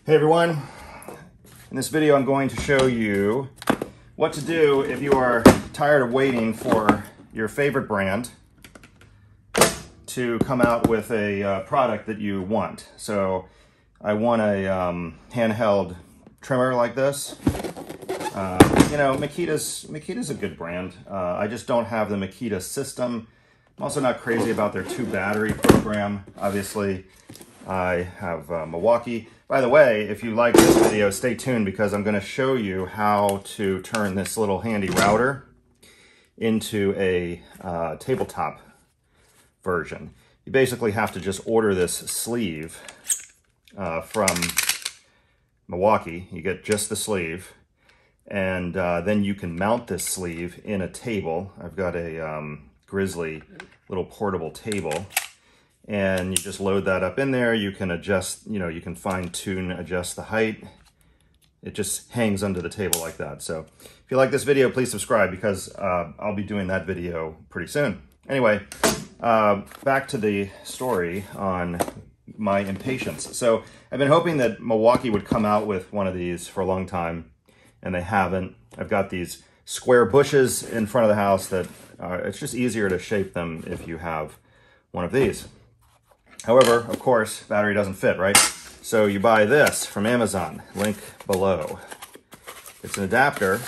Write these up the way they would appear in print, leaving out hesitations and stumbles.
Hey everyone, in this video I'm going to show you what to do if you are tired of waiting for your favorite brand to come out with a product that you want. So I want a handheld trimmer like this. You know, Makita's a good brand. I just don't have the Makita system. I'm also not crazy about their 2-battery program. Obviously, I have Milwaukee. By the way, if you like this video, stay tuned because I'm going to show you how to turn this little handy router into a tabletop version. You basically have to just order this sleeve from Milwaukee. You get just the sleeve, and then you can mount this sleeve in a table. I've got a Grizzly little portable table, and you just load that up in there. You can adjust, you know, you can fine tune, adjust the height. It just hangs under the table like that. So if you like this video, please subscribe because I'll be doing that video pretty soon. Anyway, back to the story on my impatience. So I've been hoping that Milwaukee would come out with one of these for a long time, and they haven't. I've got these square bushes in front of the house that it's just easier to shape them if you have one of these. However, of course, battery doesn't fit, right? So you buy this from Amazon, link below. It's an adapter,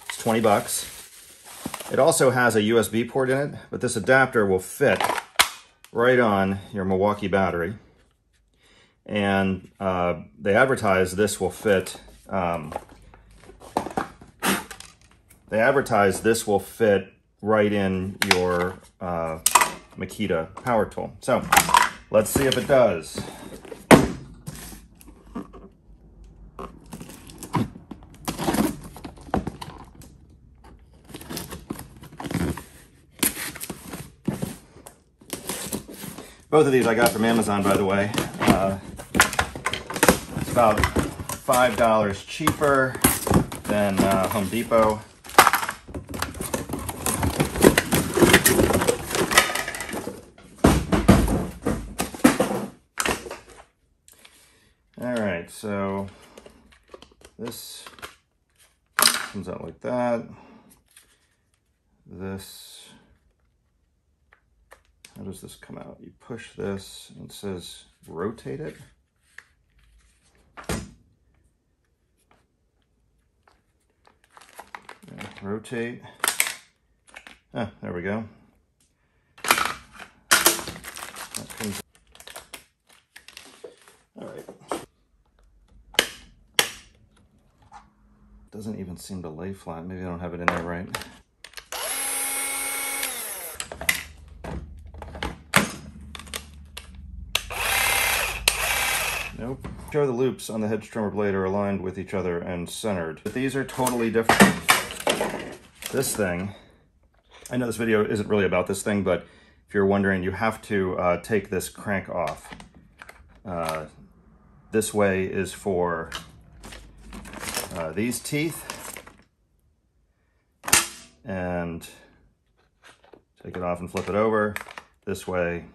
it's 20 bucks. It also has a USB port in it, but this adapter will fit right on your Milwaukee battery. And they advertise this will fit, right in your Makita power tool. So let's see if it does. Both of these I got from Amazon, by the way. It's about $5 cheaper than Home Depot. All right, so this comes out like that. This, how does this come out? You push this, and it says rotate it. Yeah, rotate. Ah, there we go. That comes. All right. Doesn't even seem to lay flat. Maybe I don't have it in there right. Nope. Sure, the loops on the Hedge trimmer blade are aligned with each other and centered, but these are totally different. This thing, I know this video isn't really about this thing, but if you're wondering, you have to take this crank off. This way is for these teeth, and take it off and flip it over this way.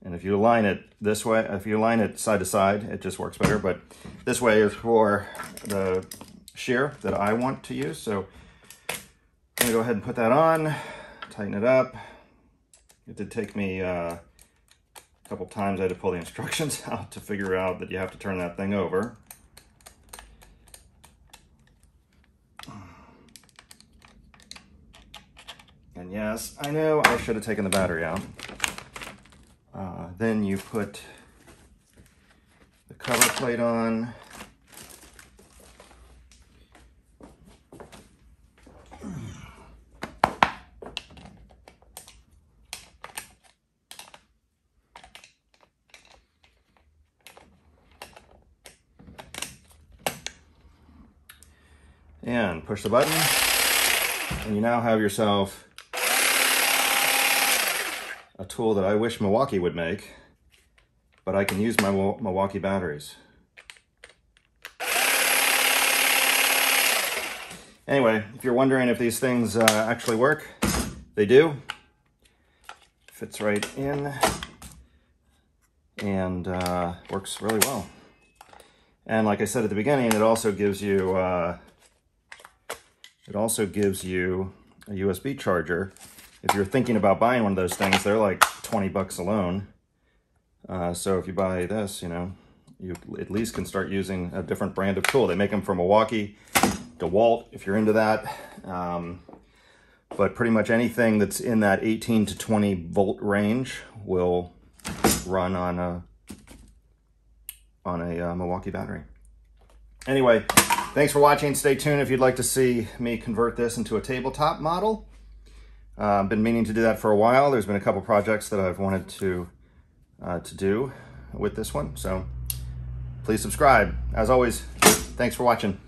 And if you align it this way, if you align it side to side, it just works better. But this way is for the shear that I want to use. So I'm gonna go ahead and put that on, tighten it up. It did take me a couple times. I had to pull the instructions out to figure out that you have to turn that thing over. And yes, I know I should have taken the battery out. Then you put the cover plate on. And push the button, and you now have yourself a tool that I wish Milwaukee would make, but I can use my Milwaukee batteries. Anyway, if you're wondering if these things actually work, they do. Fits right in and works really well. And like I said at the beginning, it also gives you a USB charger. If you're thinking about buying one of those things, they're like 20 bucks alone. So if you buy this, you know, you at least can start using a different brand of tool. They make them from Milwaukee, Dewalt, if you're into that. But pretty much anything that's in that 18 to 20 volt range will run on a Milwaukee battery. Anyway, thanks for watching. Stay tuned if you'd like to see me convert this into a tabletop model. I've been meaning to do that for a while. There's been a couple projects that I've wanted to do with this one. So please subscribe. As always, thanks for watching.